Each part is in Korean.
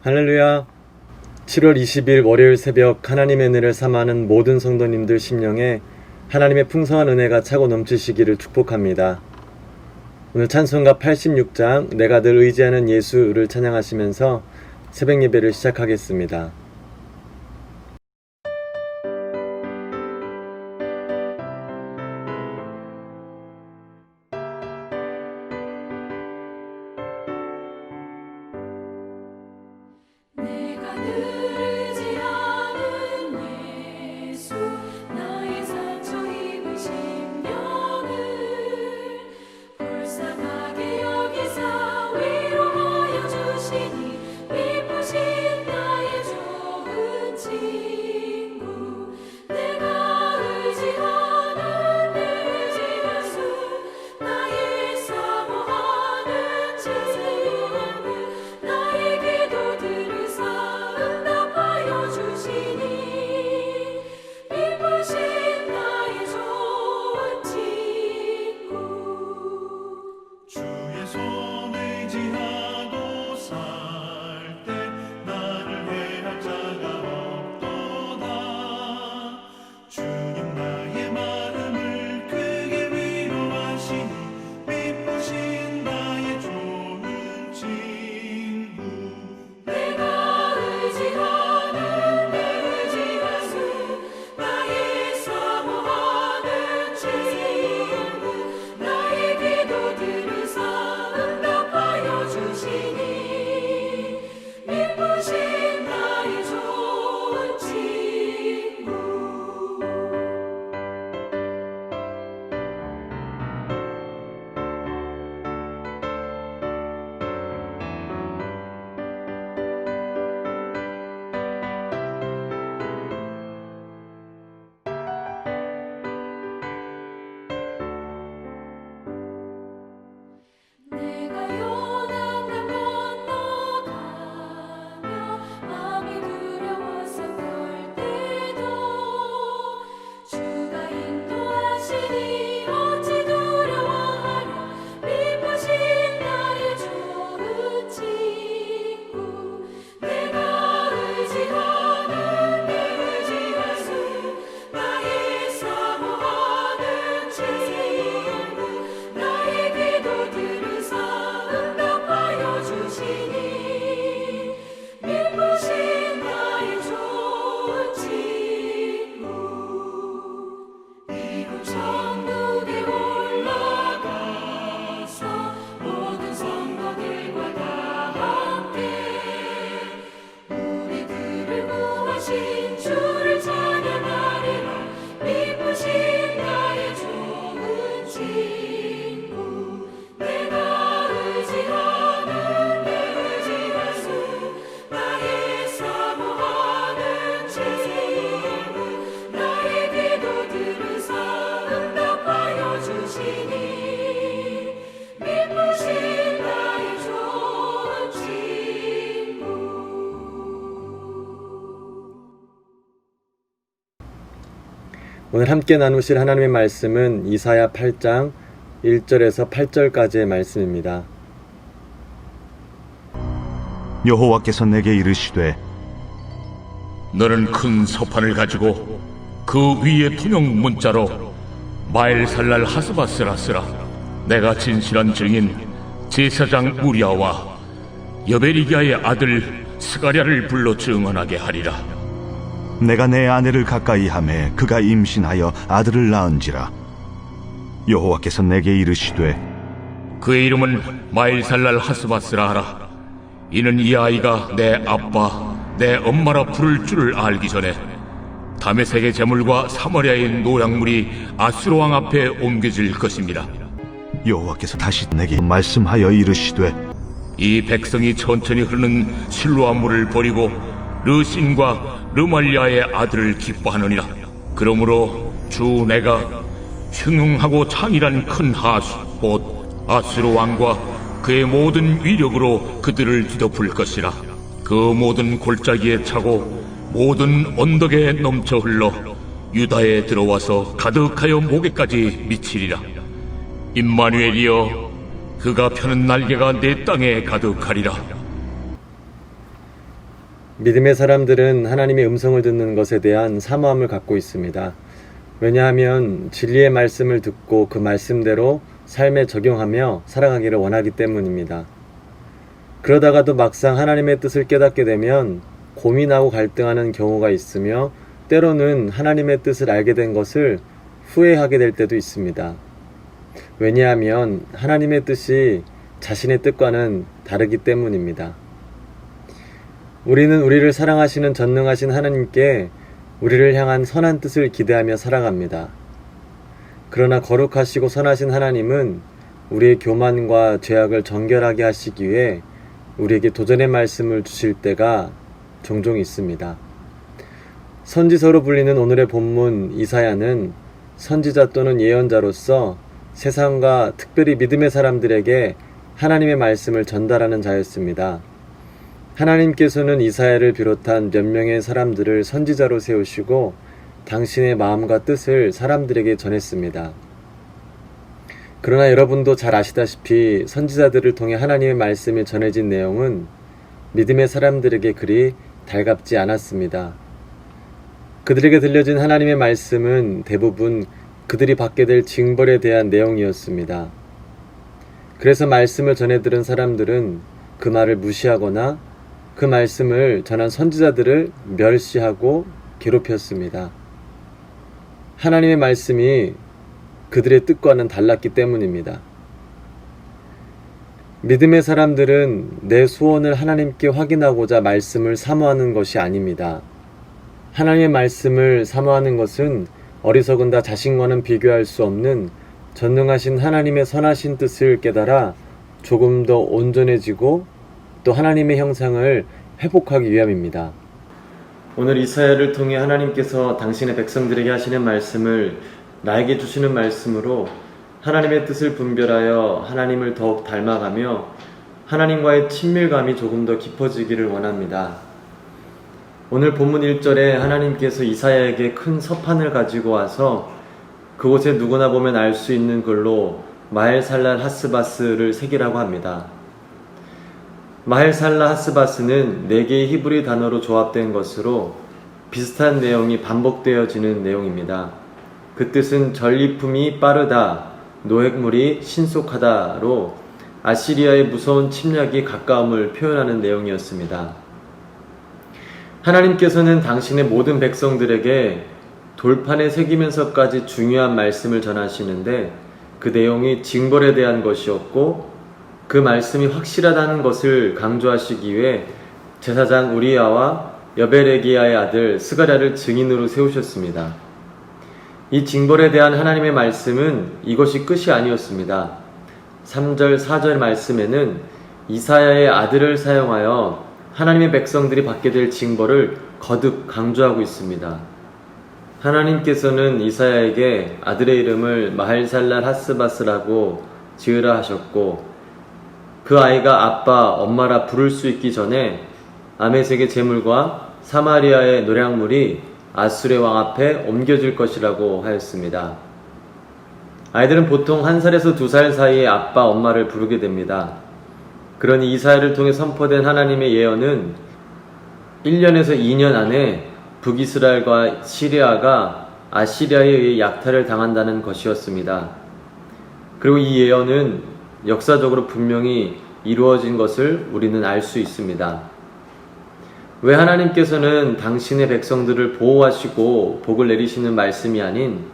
할렐루야. 7월 20일 월요일 새벽 하나님의 은혜를 삼아하는 모든 성도님들 심령에 하나님의 풍성한 은혜가 차고 넘치시기를 축복합니다. 오늘 찬송가 86장 내가 늘 의지하는 예수를 찬양하시면서 새벽 예배를 시작하겠습니다. 내가 늘 의지하는 예수 나의 상처 입은 심령을 불쌍하게 여기사 위로하여 주시니 기쁘신 나의 좋은 친구 내가 의지하는 내 의지하수 나의 사모하는 친구 나의 기도들을 응답하여 주시니 기쁘신 나의 좋은 친구 주의 손 의지하고 살 때 나를 해할 자가 없도다. 주님 나의 마음을 크게 위로하시니 기쁘신 나의 좋은 친구 내가 의지하는 내 의지하수 나의 사모하는 친구 나의 기도들을 응답하여 주시니 기쁘신 나의 좋은 친구 내가 요단강 건너가며 마음이 두려워서 떨 때도 주가 인도하시니 어찌 두려워하랴 기쁘신 나의 좋은 친구 내가 의지하는 내 의지하수 나의 사모하는 친구 나의 기도들을 응답하여 주시니 기쁘신 나의 좋은 친구 이곳 천국에 올라가서 모든 성도들과 다 함께 우리들을 구하신 주를 찬양하리라 기쁘신 나의 좋은 친구 내가 의지하는 내 의지하수 나의 사모하는 친구 나의 기도들을 응답하여 주시니 기쁘신 나의 좋은 친구 오늘 함께 나누실 하나님의 말씀은 이사야 8장 1절에서 8절까지의 말씀입니다. 여호와께서 내게 이르시되 너는 큰 서판을 가지고 그 위에 통용 문자로 마엘살랄 하스바스라 쓰라. 내가 진실한 증인 제사장 우리아와 여베리기야의 아들 스가랴를 불러 증언하게 하리라. 내가 내 아내를 가까이 하매 그가 임신하여 아들을 낳은지라. 여호와께서 내게 이르시되 그의 이름은 마엘살랄 하스바스라 하라. 이는 이 아이가 내 아빠 내 엄마라 부를 줄을 알기 전에 다메섹의 제물과 사마리아의 노약물이 아수르 왕 앞에 옮겨질 것입니다. 여호와께서 다시 내게 말씀하여 이르시되 이 백성이 천천히 흐르는 실로암 물을 버리고 르신과 르말리아의 아들을 기뻐하느니라. 그러므로 주 내가 흉흉하고 창이란 큰 하수 곧 아수르 왕과 그의 모든 위력으로 그들을 뒤덮을 것이라. 그 모든 골짜기에 차고 모든 언덕에 넘쳐 흘러 유다에 들어와서 가득하여 목에까지 미치리라. 임마누엘이여 그가 펴는 날개가 내 땅에 가득하리라. 믿음의 사람들은 하나님의 음성을 듣는 것에 대한 사모함을 갖고 있습니다. 왜냐하면 진리의 말씀을 듣고 그 말씀대로 삶에 적용하며 살아가기를 원하기 때문입니다. 그러다가도 막상 하나님의 뜻을 깨닫게 되면 고민하고 갈등하는 경우가 있으며 때로는 하나님의 뜻을 알게 된 것을 후회하게 될 때도 있습니다. 왜냐하면 하나님의 뜻이 자신의 뜻과는 다르기 때문입니다. 우리는 우리를 사랑하시는 전능하신 하나님께 우리를 향한 선한 뜻을 기대하며 살아갑니다. 그러나 거룩하시고 선하신 하나님은 우리의 교만과 죄악을 정결하게 하시기 위해 우리에게 도전의 말씀을 주실 때가 종종 있습니다. 선지서로 불리는 오늘의 본문 이사야는 선지자 또는 예언자로서 세상과 특별히 믿음의 사람들에게 하나님의 말씀을 전달하는 자였습니다. 하나님께서는 이사야를 비롯한 몇 명의 사람들을 선지자로 세우시고 당신의 마음과 뜻을 사람들에게 전했습니다. 그러나 여러분도 잘 아시다시피 선지자들을 통해 하나님의 말씀이 전해진 내용은 믿음의 사람들에게 그리 달갑지 않았습니다. 그들에게 들려진 하나님의 말씀은 대부분 그들이 받게 될 징벌에 대한 내용이었습니다. 그래서 말씀을 전해들은 사람들은 그 말을 무시하거나 그 말씀을 전한 선지자들을 멸시하고 괴롭혔습니다. 하나님의 말씀이 그들의 뜻과는 달랐기 때문입니다. 믿음의 사람들은 내 소원을 하나님께 확인하고자 말씀을 사모하는 것이 아닙니다. 하나님의 말씀을 사모하는 것은 어리석은 다 자신과는 비교할 수 없는 전능하신 하나님의 선하신 뜻을 깨달아 조금 더 온전해지고 또 하나님의 형상을 회복하기 위함입니다. 오늘 이사야를 통해 하나님께서 당신의 백성들에게 하시는 말씀을 나에게 주시는 말씀으로 하나님의 뜻을 분별하여 하나님을 더욱 닮아가며 하나님과의 친밀감이 조금 더 깊어지기를 원합니다. 오늘 본문 1절에 하나님께서 이사야에게 큰 서판을 가지고 와서 그곳에 누구나 보면 알 수 있는 글로 마헬살랄 하스바스를 새기라고 합니다. 마헬살라 하스바스는 4개의 히브리 단어로 조합된 것으로 비슷한 내용이 반복되어지는 내용입니다. 그 뜻은 전리품이 빠르다, 노획물이 신속하다로 아시리아의 무서운 침략이 가까움을 표현하는 내용이었습니다. 하나님께서는 당신의 모든 백성들에게 돌판에 새기면서까지 중요한 말씀을 전하시는데 그 내용이 징벌에 대한 것이었고 그 말씀이 확실하다는 것을 강조하시기 위해 제사장 우리야와 여베레기야의 아들 스가랴를 증인으로 세우셨습니다. 이 징벌에 대한 하나님의 말씀은 이것이 끝이 아니었습니다. 3절, 4절 말씀에는 이사야의 아들을 사용하여 하나님의 백성들이 받게 될 징벌을 거듭 강조하고 있습니다. 하나님께서는 이사야에게 아들의 이름을 마헬살랄 하스바스라고 지으라 하셨고 그 아이가 아빠, 엄마라 부를 수 있기 전에 아메색의 제물과 사마리아의 노략물이 아수르의 왕 앞에 옮겨질 것이라고 하였습니다. 아이들은 보통 1살에서 2살 사이에 아빠, 엄마를 부르게 됩니다. 그러니 이사야를 통해 선포된 하나님의 예언은 1년에서 2년 안에 북이스라엘과 시리아가 아시리아에 의해 약탈을 당한다는 것이었습니다. 그리고 이 예언은 역사적으로 분명히 이루어진 것을 우리는 알 수 있습니다. 왜 하나님께서는 당신의 백성들을 보호하시고 복을 내리시는 말씀이 아닌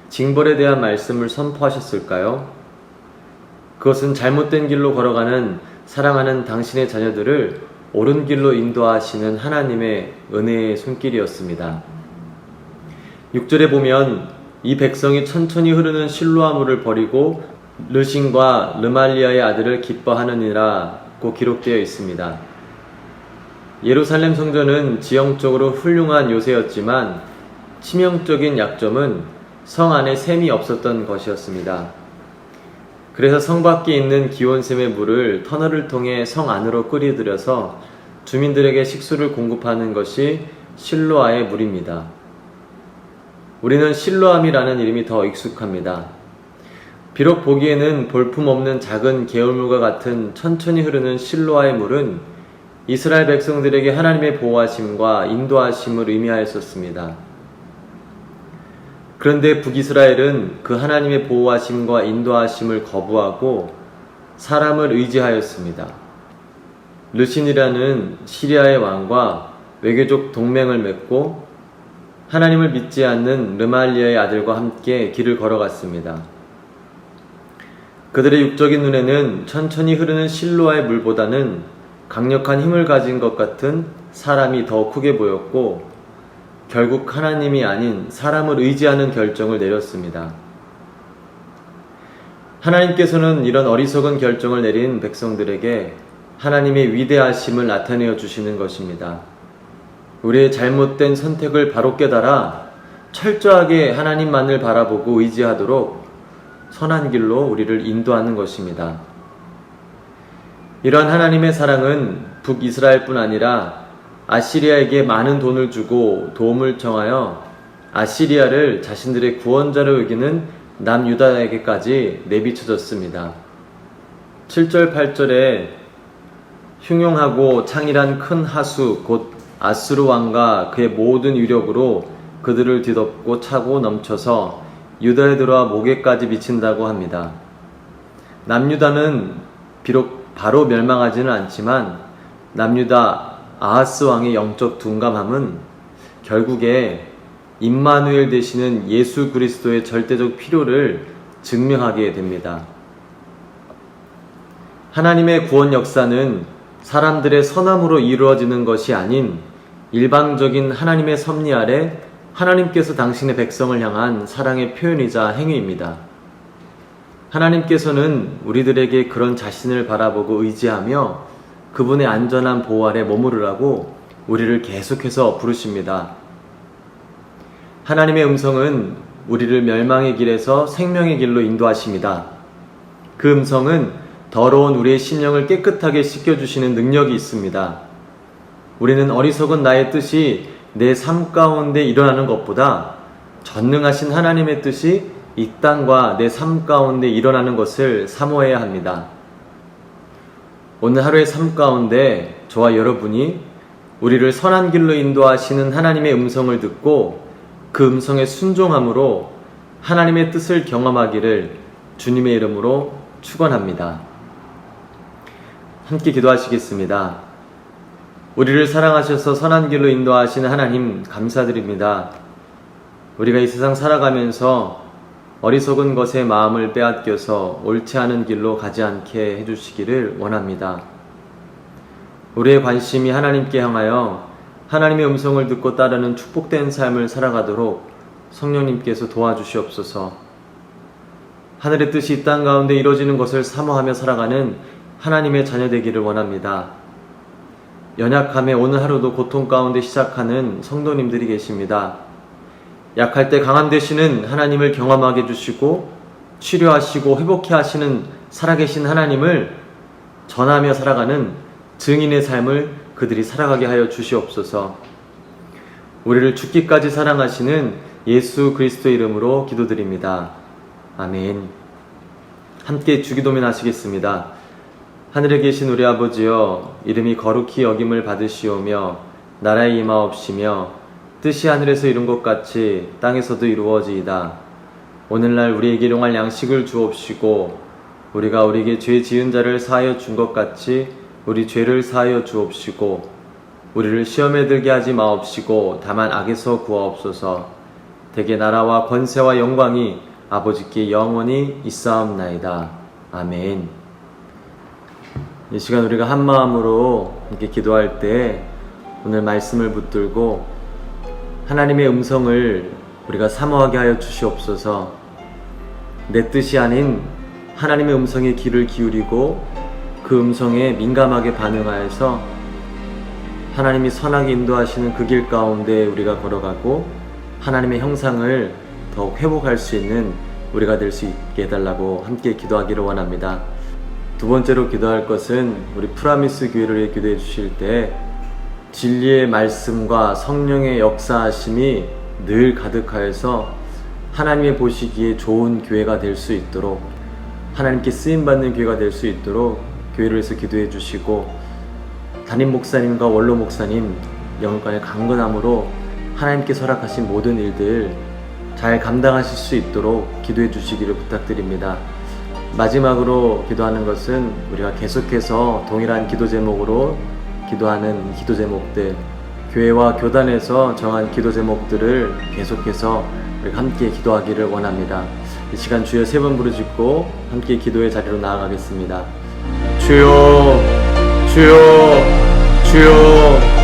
징벌에 대한 말씀을 선포하셨을까요? 그것은 잘못된 길로 걸어가는 사랑하는 당신의 자녀들을 옳은 길로 인도하시는 하나님의 은혜의 손길이었습니다. 6절에 보면 이 백성이 천천히 흐르는 실로아물을 버리고 르신과 르말리아의 아들을 기뻐하느니라고 기록되어 있습니다. 예루살렘 성전은 지형적으로 훌륭한 요새였지만 치명적인 약점은 성 안에 샘이 없었던 것이었습니다. 그래서 성 밖에 있는 기온샘의 물을 터널을 통해 성 안으로 끌어들여서 주민들에게 식수를 공급하는 것이 실로아의 물입니다. 우리는 실로암이라는 이름이 더 익숙합니다. 비록 보기에는 볼품없는 작은 개울물과 같은 천천히 흐르는 실로아의 물은 이스라엘 백성들에게 하나님의 보호하심과 인도하심을 의미하였었습니다. 그런데 북이스라엘은 그 하나님의 보호하심과 인도하심을 거부하고 사람을 의지하였습니다. 르신이라는 시리아의 왕과 외교적 동맹을 맺고 하나님을 믿지 않는 르말리아의 아들과 함께 길을 걸어갔습니다. 그들의 육적인 눈에는 천천히 흐르는 실로아의 물보다는 강력한 힘을 가진 것 같은 사람이 더 크게 보였고 결국 하나님이 아닌 사람을 의지하는 결정을 내렸습니다. 하나님께서는 이런 어리석은 결정을 내린 백성들에게 하나님의 위대하심을 나타내어 주시는 것입니다. 우리의 잘못된 선택을 바로 깨달아 철저하게 하나님만을 바라보고 의지하도록 선한 길로 우리를 인도하는 것입니다. 이러한 하나님의 사랑은 북이스라엘뿐 아니라 아시리아에게 많은 돈을 주고 도움을 청하여 아시리아를 자신들의 구원자로 여기는 남유다에게까지 내비쳐졌습니다. 7절 8절에 흉용하고 창일한 큰 하수 곧 아수르 왕과 그의 모든 위력으로 그들을 뒤덮고 차고 넘쳐서 유다에 들어와 목에까지 미친다고 합니다. 남유다는 비록 바로 멸망하지는 않지만 남유다 아하스 왕의 영적 둔감함은 결국에 임마누엘 되시는 예수 그리스도의 절대적 필요를 증명하게 됩니다. 하나님의 구원 역사는 사람들의 선함으로 이루어지는 것이 아닌 일방적인 하나님의 섭리 아래 하나님께서 당신의 백성을 향한 사랑의 표현이자 행위입니다. 하나님께서는 우리들에게 그런 자신을 바라보고 의지하며 그분의 안전한 보호 아래 머무르라고 우리를 계속해서 부르십니다. 하나님의 음성은 우리를 멸망의 길에서 생명의 길로 인도하십니다. 그 음성은 더러운 우리의 심령을 깨끗하게 씻겨주시는 능력이 있습니다. 우리는 어리석은 나의 뜻이 내 삶 가운데 일어나는 것보다 전능하신 하나님의 뜻이 이 땅과 내 삶 가운데 일어나는 것을 사모해야 합니다. 오늘 하루의 삶 가운데 저와 여러분이 우리를 선한 길로 인도하시는 하나님의 음성을 듣고 그 음성에 순종함으로 하나님의 뜻을 경험하기를 주님의 이름으로 축원합니다. 함께 기도하시겠습니다. 우리를 사랑하셔서 선한 길로 인도하시는 하나님 감사드립니다. 우리가 이 세상 살아가면서 어리석은 것에 마음을 빼앗겨서 옳지 않은 길로 가지 않게 해주시기를 원합니다. 우리의 관심이 하나님께 향하여 하나님의 음성을 듣고 따르는 축복된 삶을 살아가도록 성령님께서 도와주시옵소서. 하늘의 뜻이 이 땅 가운데 이루어지는 것을 사모하며 살아가는 하나님의 자녀 되기를 원합니다. 연약함에 오늘 하루도 고통 가운데 시작하는 성도님들이 계십니다. 약할 때 강함 되시는 하나님을 경험하게 해주시고 치료하시고 회복해 하시는 살아계신 하나님을 전하며 살아가는 증인의 삶을 그들이 살아가게 하여 주시옵소서. 우리를 죽기까지 사랑하시는 예수 그리스도의 이름으로 기도드립니다. 아멘. 함께 주기도문 하시겠습니다. 하늘에 계신 우리 아버지여, 이름이 거룩히 여김을 받으시오며 나라의 임하옵시며 뜻이 하늘에서 이룬 것 같이 땅에서도 이루어지이다. 오늘날 우리에게 일용할 양식을 주옵시고 우리가 우리에게 죄 지은 자를 사하여 준 것 같이 우리 죄를 사하여 주옵시고 우리를 시험에 들게 하지 마옵시고 다만 악에서 구하옵소서. 대개 나라와 권세와 영광이 아버지께 영원히 있사옵나이다. 아멘. 이 시간 우리가 한 마음으로 이렇게 기도할 때 오늘 말씀을 붙들고 하나님의 음성을 우리가 사모하게 하여 주시옵소서. 내 뜻이 아닌 하나님의 음성에 귀를 기울이고 그 음성에 민감하게 반응하여서 하나님이 선하게 인도하시는 그 길 가운데 우리가 걸어가고 하나님의 형상을 더욱 회복할 수 있는 우리가 될 수 있게 해달라고 함께 기도하기를 원합니다. 두 번째로 기도할 것은 우리 프라미스 교회를 위해 기도해 주실 때 진리의 말씀과 성령의 역사하심이 늘 가득하여서 하나님의 보시기에 좋은 교회가 될 수 있도록 하나님께 쓰임받는 교회가 될 수 있도록 교회를 위해서 기도해 주시고 담임 목사님과 원로 목사님 영육간의 강건함으로 하나님께 허락하신 모든 일들 잘 감당하실 수 있도록 기도해 주시기를 부탁드립니다. 마지막으로 기도하는 것은 우리가 계속해서 동일한 기도 제목으로 기도하는 기도 제목들, 교회와 교단에서 정한 기도 제목들을 계속해서 우리가 함께 기도하기를 원합니다. 이 시간 주여 3번 부르짖고 함께 기도의 자리로 나아가겠습니다. 주여, 주여, 주여.